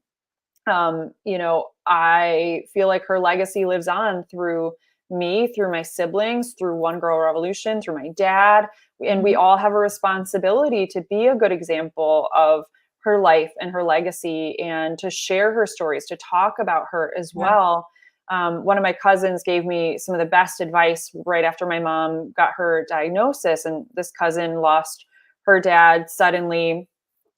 I feel like her legacy lives on through me, through my siblings, through One Girl Revolution, through my dad. And we Mhm. all have a responsibility to be a good example of her life and her legacy, and to share her stories, to talk about her as Right. well. One of my cousins gave me some of the best advice right after my mom got her diagnosis. And this cousin lost her dad suddenly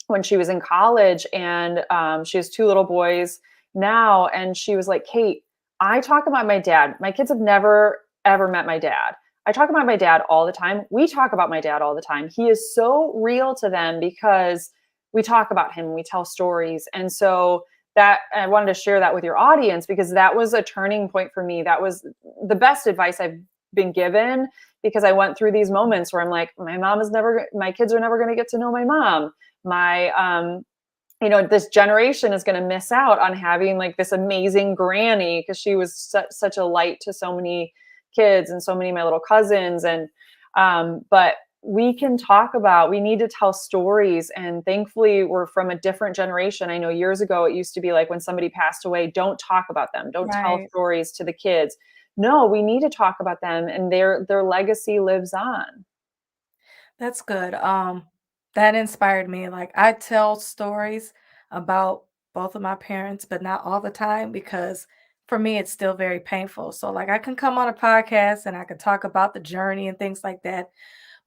when she was in college, and she has two little boys now. And she was like, Kate, I talk about my dad. My kids have never ever met my dad. I talk about my dad all the time. We talk about my dad all the time. He is so real to them because we talk about him, we tell stories. And so that, I wanted to share that with your audience, because that was a turning point for me. That was the best advice I've been given, because I went through these moments where I'm like, my kids are never going to get to know my mom. My this generation is going to miss out on having like this amazing granny, because she was such a light to so many kids and so many of my little cousins. And but we need to tell stories, and thankfully we're from a different generation. I know years ago it used to be like, when somebody passed away, don't talk about them, don't tell Right. stories to the kids. No, we need to talk about them, and their legacy lives on. That's good. That inspired me. Like, I tell stories about both of my parents, but not all the time, because for me it's still very painful. So like, I can come on a podcast and I can talk about the journey and things like that.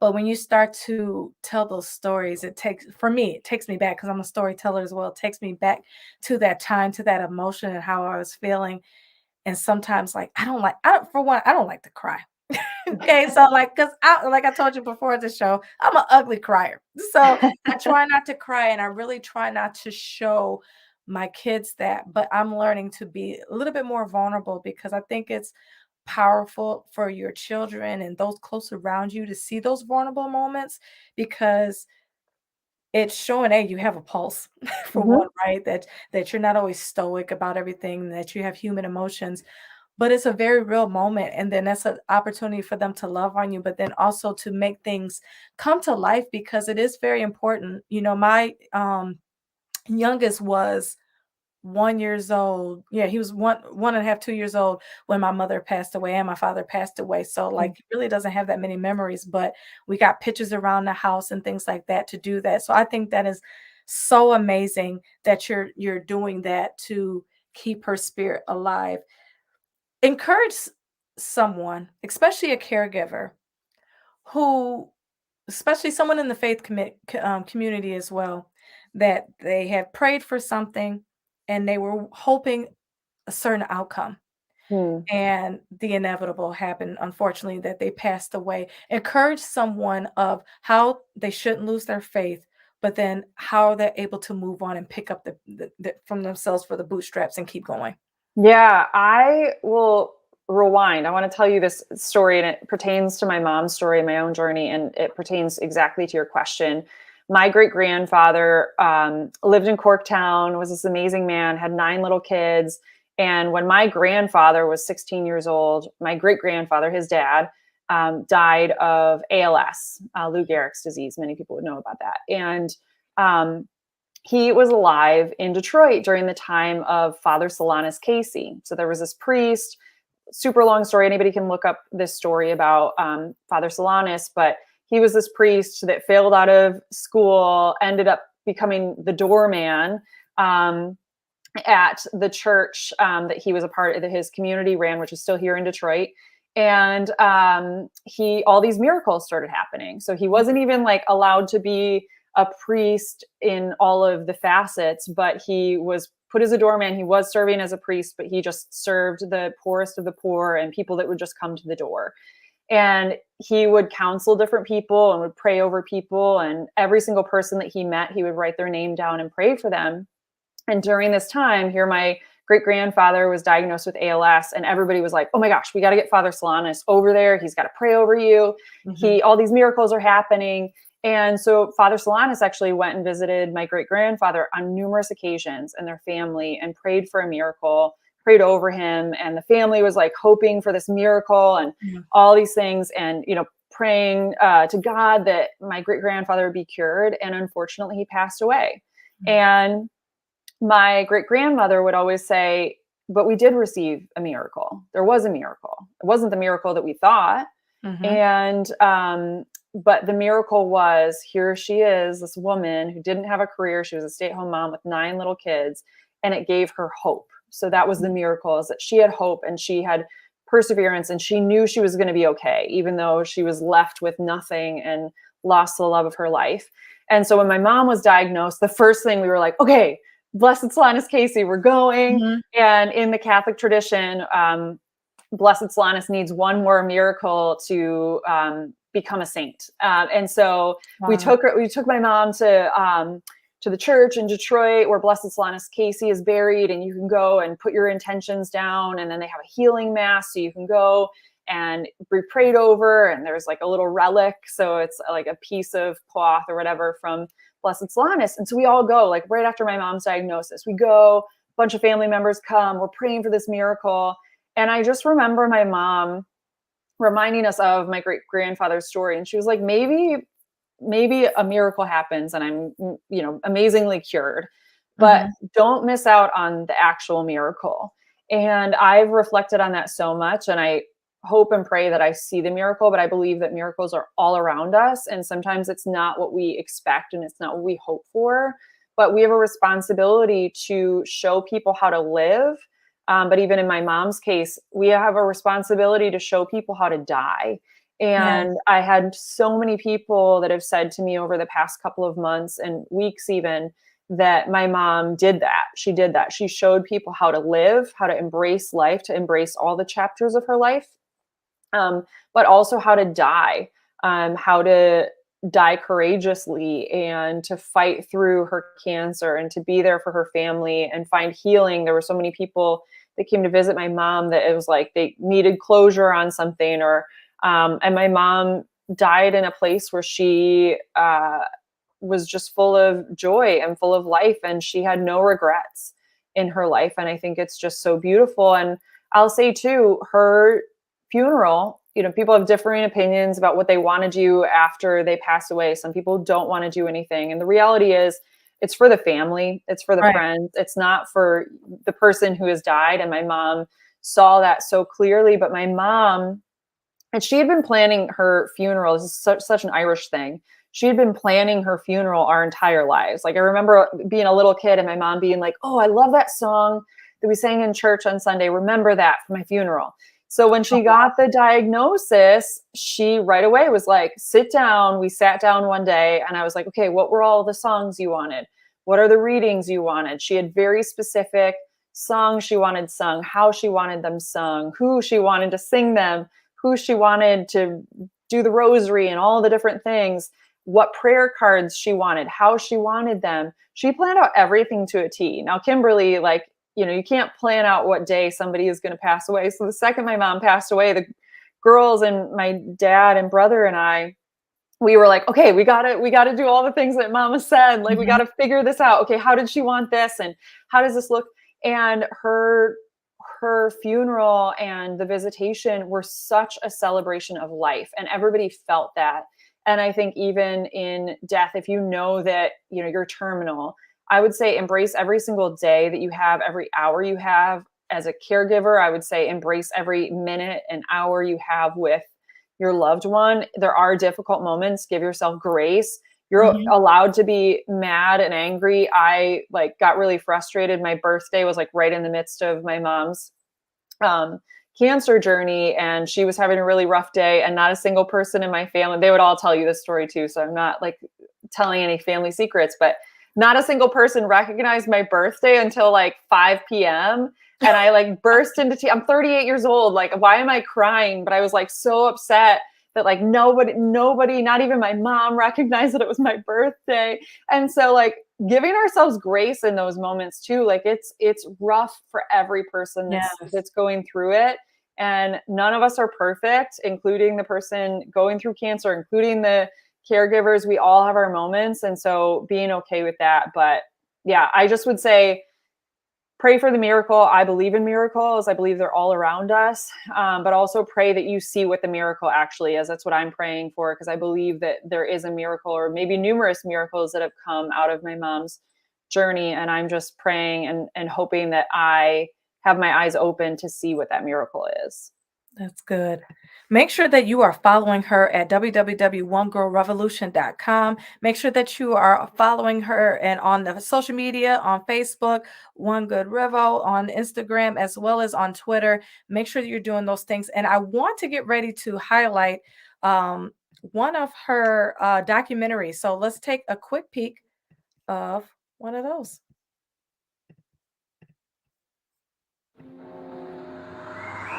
But when you start to tell those stories, it takes me back, because I'm a storyteller as well. It takes me back to that time, to that emotion and how I was feeling. And sometimes, like, for one, I don't like to cry. Okay, so like, cause like I told you before the show, I'm an ugly crier. So I try not to cry, and I really try not to show my kids that, but I'm learning to be a little bit more vulnerable, because I think it's powerful for your children and those close around you to see those vulnerable moments, because it's showing, hey, you have a pulse for Mhm. one, right? That you're not always stoic about everything, that you have human emotions, but it's a very real moment, and then that's an opportunity for them to love on you, but then also to make things come to life, because it is very important. My youngest was 1 years old. Yeah, he was one and a half, 2 years old when my mother passed away and my father passed away. So like, he really doesn't have that many memories, but we got pictures around the house and things like that to do that. So I think that is so amazing that you're doing that to keep her spirit alive. Encourage someone, especially a caregiver, who, especially someone in the community as well, that they have prayed for something and they were hoping a certain outcome, Hmm. and the inevitable happened, unfortunately, that they passed away. Encourage someone of how they shouldn't lose their faith, but then how they're able to move on and pick up from themselves for the bootstraps and keep going. Yeah, I will rewind. I want to tell you this story, and it pertains to my mom's story, my own journey, and it pertains exactly to your question. My great grandfather lived in Corktown, was this amazing man, had 9 little kids. And when my grandfather was 16 years old, my great grandfather, his dad, died of ALS, Lou Gehrig's disease. Many people would know about that. And he was alive in Detroit during the time of Father Solanus Casey. So there was this priest, super long story. Anybody can look up this story about Father Solanus, but he was this priest that failed out of school, ended up becoming the doorman at the church that he was a part of, that his community ran, which is still here in Detroit. And all these miracles started happening. So he wasn't even like allowed to be a priest in all of the facets, but he was put as a doorman. He was serving as a priest, but he just served the poorest of the poor and people that would just come to the door. And he would counsel different people and would pray over people. And every single person that he met, he would write their name down and pray for them. And during this time here, my great-grandfather was diagnosed with ALS, and everybody was like, oh my gosh, we got to get Father Solanus over there. He's got to pray over you. All these miracles are happening. And so Father Solanus actually went and visited my great-grandfather on numerous occasions and their family and prayed for a miracle, prayed over him. And the family was like hoping for this miracle and all these things, and, you know, praying to God that my great-grandfather would be cured. And unfortunately, he passed away. And my great-grandmother would always say, but we did receive a miracle. There was a miracle. It wasn't the miracle that we thought. And, but the miracle was, here she is, this woman who didn't have a career. She was a stay-at-home mom with 9 little kids, and it gave her hope. So that was the miracle, is that she had hope and she had perseverance, and she knew she was going to be okay, even though she was left with nothing and lost the love of her life. And so when my mom was diagnosed, the first thing we were like, okay, Blessed Solanus Casey, we're going. And in the Catholic tradition, Blessed Solanus needs one more miracle to become a saint. And so we took my mom to the church in Detroit where Blessed Solanus Casey is buried, and you can go and put your intentions down, and then they have a healing mass, so you can go and be prayed over, and there's like a little relic, so it's like a piece of cloth or whatever from Blessed Solanus. And so we all go, like right after my mom's diagnosis, we go, a bunch of family members come, we're praying for this miracle. And I just remember my mom reminding us of my great-grandfather's story. And she was like, maybe a miracle happens and I'm, you know, amazingly cured, but don't miss out on the actual miracle. And I've reflected on that so much, and I hope and pray that I see the miracle, but I believe that miracles are all around us. And sometimes it's not what we expect and it's not what we hope for, but we have a responsibility to show people how to live. But even in my mom's case, we have a responsibility to show people how to die. And I had so many people that have said to me over the past couple of months and weeks even, that my mom did that. She did that. She showed people how to live, how to embrace life, to embrace all the chapters of her life. But also how to die, how to die courageously, and to fight through her cancer, and to be there for her family and find healing. There were so many people that came to visit my mom that it was like they needed closure on something, or and my mom died in a place where she was just full of joy and full of life, and she had no regrets in her life. And I think it's just so beautiful. And I'll say too, her funeral, you know, people have differing opinions about what they want to do after they pass away. Some people don't want to do anything. And the reality is, it's for the family, it's for the friends, it's not for the person who has died. And my mom saw that so clearly. But my mom, and she had been planning her funeral. This is such an Irish thing. She had been planning her funeral our entire lives. Like, I remember being a little kid and my mom being like, oh, I love that song that we sang in church on Sunday. Remember that for my funeral. So when she got the diagnosis, she right away was like, sit down. We sat down one day and I was like, okay, what were all the songs you wanted? What are the readings you wanted? She had very specific songs she wanted sung, how she wanted them sung, who she wanted to sing them, who she wanted to do the rosary and all the different things, what prayer cards she wanted, how she wanted them. She planned out everything to a T. Now, Kimberly, like, you know, you can't plan out what day somebody is going to pass away. So the second my mom passed away, the girls and my dad and brother and I, we were like, okay, we gotta do all the things that mama said. Like, we gotta figure this out. Okay, how did she want this? And how does this look? And her her funeral and the visitation were such a celebration of life, and everybody felt that. And I think even in death, if you know that, you know, you're terminal, I would say embrace every single day that you have, every hour you have. As a caregiver, I would say embrace every minute and hour you have with your loved one. There are difficult moments. Give yourself grace. You're Mhm. allowed to be mad and angry. I like got really frustrated. My birthday was like right in the midst of my mom's um, cancer journey, and she was having a really rough day, and not a single person in my family, they would all tell you this story too, so I'm not like telling any family secrets, but not a single person recognized my birthday until like 5 p.m. And I like burst into tears. I'm 38 years old. Like, why am I crying? But I was like so upset that like nobody, not even my mom, recognized that it was my birthday. And so like giving ourselves grace in those moments too. Like it's rough for every person Yes. that's going through it. And none of us are perfect, including the person going through cancer, including the caregivers. We all have our moments. And so being okay with that. But yeah, I just would say pray for the miracle. I believe in miracles. I believe they're all around us. But also pray that you see what the miracle actually is. That's what I'm praying for, because I believe that there is a miracle, or maybe numerous miracles that have come out of my mom's journey. And I'm just praying and hoping that I have my eyes open to see what that miracle is. That's good. Make sure that you are following her at www.onegirlrevolution.com. Make sure that you are following her and on the social media, on Facebook, One Good Revo, on Instagram, as well as on Twitter. Make sure that you're doing those things. And I want to get ready to highlight um, one of her documentaries. So let's take a quick peek of one of those.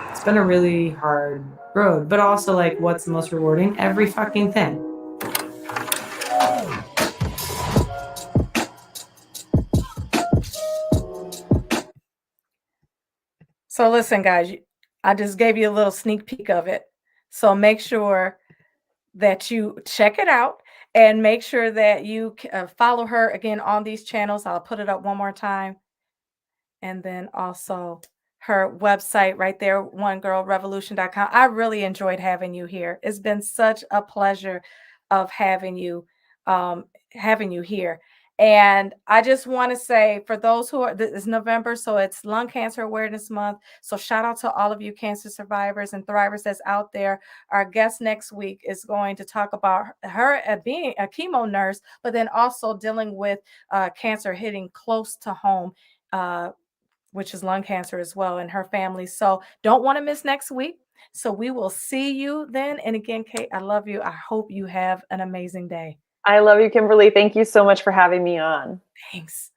It's been a really hard road, but also like what's the most rewarding? Every fucking thing. So listen, guys, I just gave you a little sneak peek of it. So make sure that you check it out, and make sure that you follow her again on these channels. I'll put it up one more time. And then also her website right there, onegirlrevolution.com. I really enjoyed having you here. It's been such a pleasure of having you here. And I just want to say, for those who are, this is November, so it's Lung Cancer Awareness Month. So shout out to all of you cancer survivors and thrivers that's out there. Our guest next week is going to talk about her being a chemo nurse, but then also dealing with cancer hitting close to home. Which is lung cancer as well, and her family. So don't want to miss next week. So we will see you then. And again, Kate, I love you. I hope you have an amazing day. I love you, Kimberly. Thank you so much for having me on. Thanks.